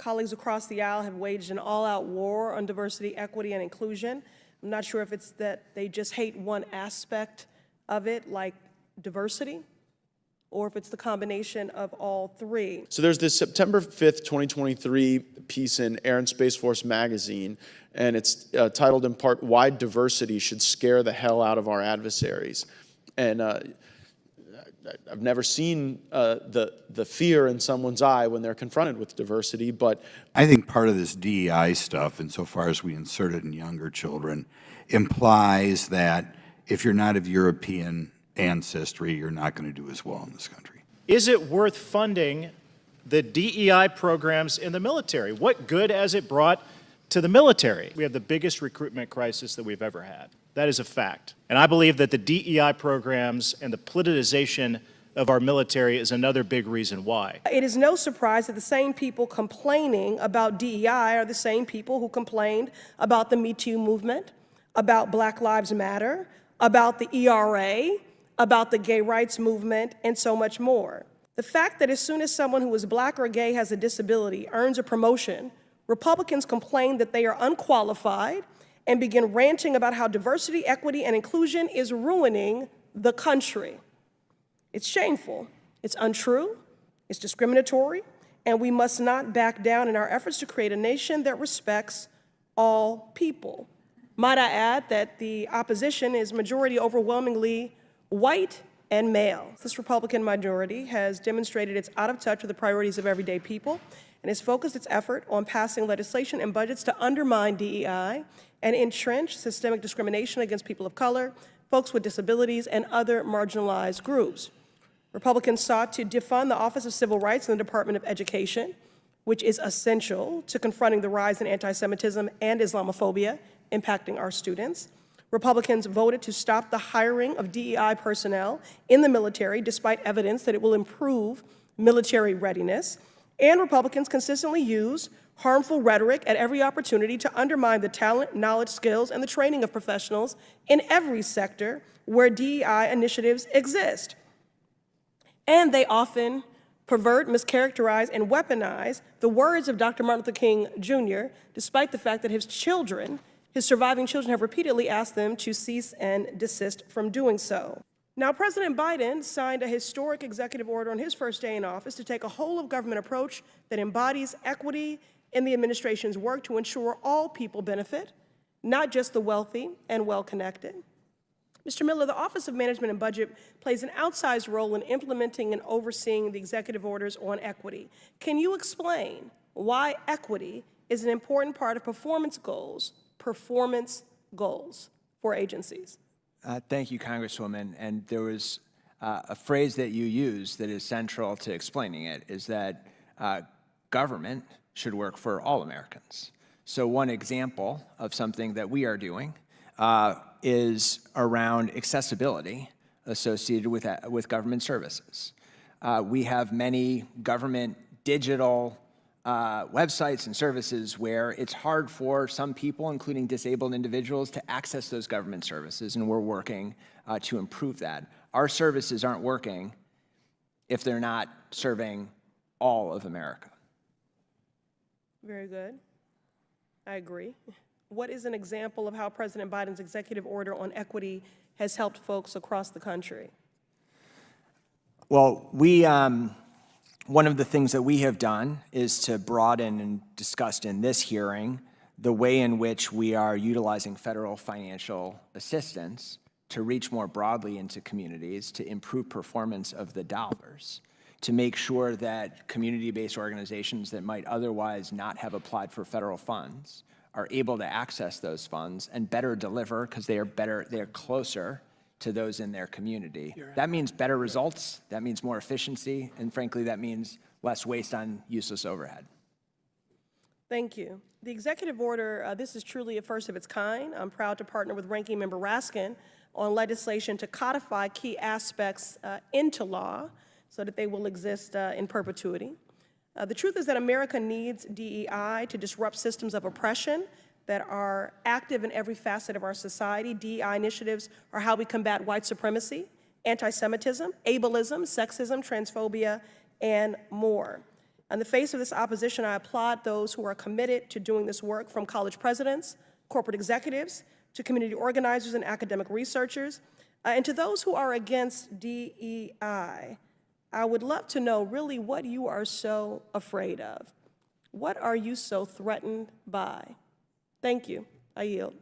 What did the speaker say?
colleagues across the aisle have waged an all-out war on diversity, equity, and inclusion. I'm not sure if it's that they just hate one aspect of it, like diversity, or if it's the combination of all three. So there's this September 5th, 2023 piece in Air and Space Force magazine, and it's titled in part, "Why Diversity Should Scare the Hell Out of Our Adversaries." And I've never seen the fear in someone's eye when they're confronted with diversity, but I think part of this DEI stuff, insofar as we insert it in younger children, implies that if you're not of European ancestry, you're not going to do as well in this country. Is it worth funding the DEI programs in the military? What good has it brought to the military? We have the biggest recruitment crisis that we've ever had. That is a fact. And I believe that the DEI programs and the politicization of our military is another big reason why. It is no surprise that the same people complaining about DEI are the same people who complained about the Me Too movement, about Black Lives Matter, about the ERA, about the gay rights movement, and so much more. The fact that as soon as someone who is Black or gay has a disability earns a promotion, Republicans complain that they are unqualified and begin ranting about how diversity, equity, and inclusion is ruining the country. It's shameful, it's untrue, it's discriminatory, and we must not back down in our efforts to create a nation that respects all people. Might I add that the opposition is majority overwhelmingly white and male. This Republican majority has demonstrated it's out of touch with the priorities of everyday people and has focused its effort on passing legislation and budgets to undermine DEI and entrench systemic discrimination against people of color, folks with disabilities, and other marginalized groups. Republicans sought to defund the Office of Civil Rights in the Department of Education, which is essential to confronting the rise in anti-Semitism and Islamophobia impacting our students. Republicans voted to stop the hiring of DEI personnel in the military, despite evidence that it will improve military readiness. And Republicans consistently use harmful rhetoric at every opportunity to undermine the talent, knowledge, skills, and the training of professionals in every sector where DEI initiatives exist. And they often pervert, mischaracterize, and weaponize the words of Dr. Martin Luther King Jr., despite the fact that his surviving children have repeatedly asked them to cease and desist from doing so. Now, President Biden signed a historic executive order on his first day in office to take a whole-of-government approach that embodies equity in the administration's work to ensure all people benefit, not just the wealthy and well-connected. Mr. Miller, the Office of Management and Budget plays an outsized role in implementing and overseeing the executive orders on equity. Can you explain why equity is an important part of performance goals for agencies? Thank you, Congresswoman. And there was a phrase that you used that is central to explaining it, is that government should work for all Americans. So one example of something that we are doing is around accessibility associated with government services. We have many government digital websites and services where it's hard for some people, including disabled individuals, to access those government services, and we're working to improve that. Our services aren't working if they're not serving all of America. Very good. I agree. What is an example of how President Biden's executive order on equity has helped folks across the country? Well, one of the things that we have done is to broaden and discussed in this hearing the way in which we are utilizing federal financial assistance to reach more broadly into communities, to improve performance of the dollars, to make sure that community-based organizations that might otherwise not have applied for federal funds are able to access those funds and better deliver because they're closer to those in their community. That means better results, that means more efficiency, and frankly, that means less waste on useless overhead. Thank you. The executive order, this is truly a first of its kind. I'm proud to partner with Ranking Member Raskin on legislation to codify key aspects into law so that they will exist in perpetuity. The truth is that America needs DEI to disrupt systems of oppression that are active in every facet of our society. DEI initiatives are how we combat white supremacy, anti-Semitism, ableism, sexism, transphobia, and more. In the face of this opposition, I applaud those who are committed to doing this work, from college presidents, corporate executives, to community organizers and academic researchers. And to those who are against DEI, I would love to know really what you are so afraid of. What are you so threatened by? Thank you. I yield.